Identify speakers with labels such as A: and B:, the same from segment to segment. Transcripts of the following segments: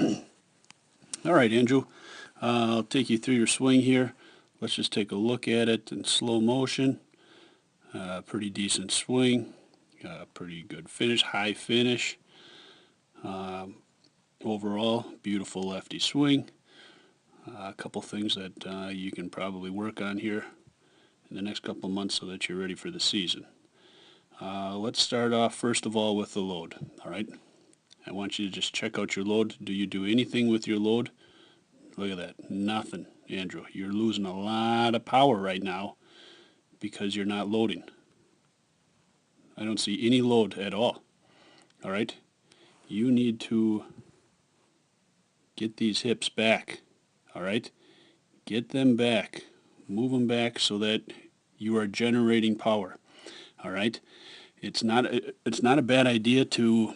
A: All right, Andrew, I'll take you through your swing here. Let's just take a look at it in slow motion. Pretty decent swing, pretty good finish, high finish. Um, Overall, beautiful lefty swing. A couple things that you can probably work on here in the next couple of months so that you're ready for the season. Let's start off first of all with the load. All right, I want you to just check out your load. Do you do anything with your load? Look at that. Nothing, Andrew. You're losing a lot of power right now because you're not loading. I don't see any load at all. All right? You need to get these hips back. All right? Get them back. Move them back so that you are generating power. All right? It's not a bad idea to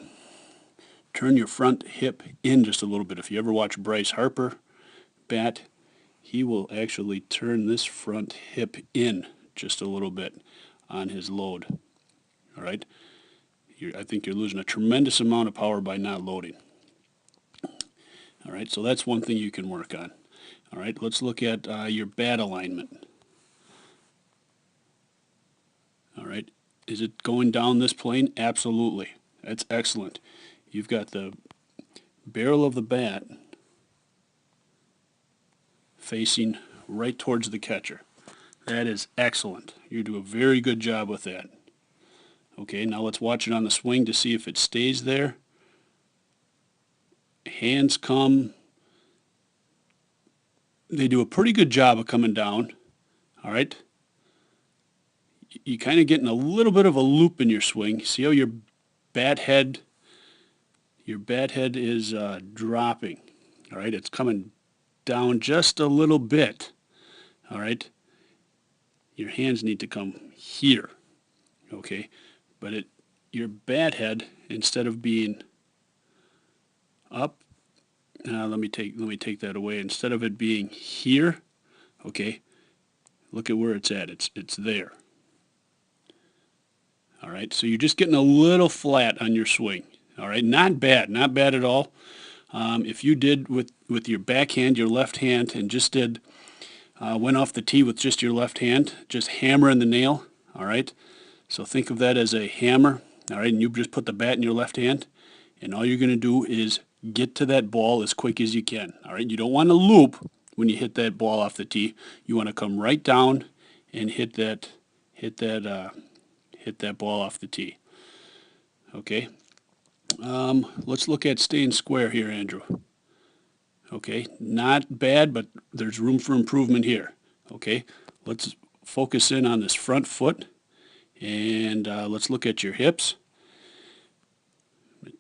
A: turn your front hip in just a little bit. If you ever watch Bryce Harper bat, he will actually turn this front hip in just a little bit on his load. All right? I think you're losing a tremendous amount of power by not loading. All right, so that's one thing you can work on. All right, let's look at your bat alignment. All right, is it going down this plane? Absolutely. That's excellent. You've got the barrel of the bat facing right towards the catcher. That is excellent. You do a very good job with that. Okay, now let's watch it on the swing to see if it stays there. Hands come. They do a pretty good job of coming down. All right. You kind of getting a little bit of a loop in your swing. See how your bat head is dropping. All right, it's coming down just a little bit. All right, your hands need to come here. Okay, but your bat head, instead of being up, let me take that away. Instead of it being here, okay, look at where it's at. It's there. All right, so you're just getting a little flat on your swing. All right, not bad at all. If you did with your backhand, your left hand, and just went off the tee with just your left hand, just hammering the nail. All right, so think of that as a hammer. All right, and you just put the bat in your left hand, and all you're going to do is get to that ball as quick as you can. All right, you don't want to loop when you hit that ball off the tee. You want to come right down and hit that ball off the tee. Okay. Let's look at staying square here, Andrew. Okay, not bad, but there's room for improvement here. Okay, let's focus in on this front foot, and let's look at your hips.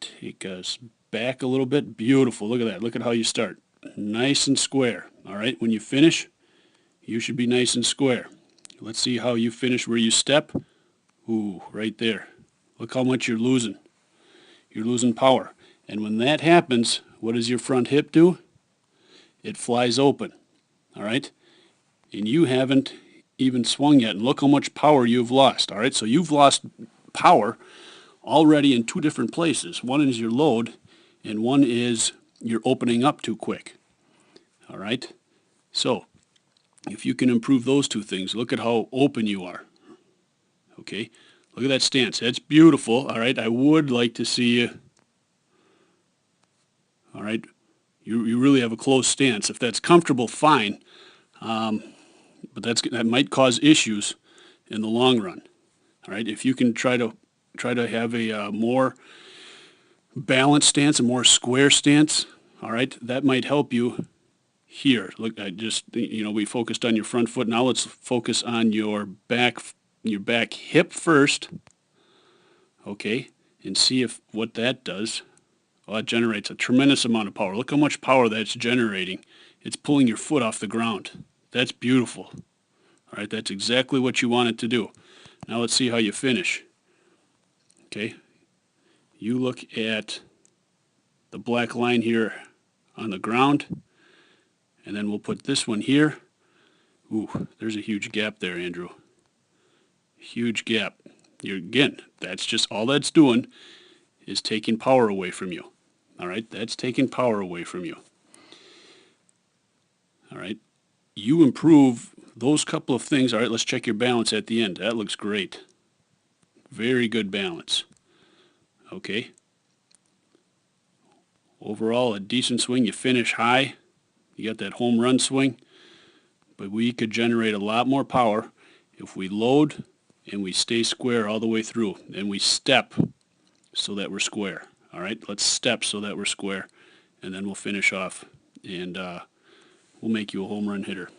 A: Take us back a little bit. Beautiful. Look at that. Look at how you start. Nice and square. All right, when you finish, you should be nice and square. Let's see how you finish where you step. Ooh, right there. Look how much you're losing. You're losing power. And when that happens, what does your front hip do? It flies open. All right? And you haven't even swung yet. And look how much power you've lost. All right? So you've lost power already in two different places. One is your load, and one is you're opening up too quick. All right? So if you can improve those two things, look at how open you are. Okay? Look at that stance. That's beautiful. All right. I would like to see you. All right. You really have a close stance. If that's comfortable, fine. But that might cause issues in the long run. All right. If you can try to have a more balanced stance, a more square stance. All right. That might help you here. Look, we focused on your front foot. Now let's focus on your back hip first, okay, and see if what that does. Well, it generates a tremendous amount of power. Look how much power that's generating. It's pulling your foot off the ground. That's beautiful. All right, that's exactly what you want it to do. Now let's see how you finish. Okay, you look at the black line here on the ground, and then we'll put this one here. Ooh, there's a huge gap there, Andrew. Huge gap. Again, that's just all that's doing is taking power away from you. All right, that's taking power away from you. All right, you improve those couple of things. All right, let's check your balance at the end. That looks great. Very good balance. Okay. Overall, a decent swing. You finish high. You got that home run swing. But we could generate a lot more power if we load and we stay square all the way through. And we step so that we're square. All right, let's step so that we're square. And then we'll finish off. And we'll make you a home run hitter.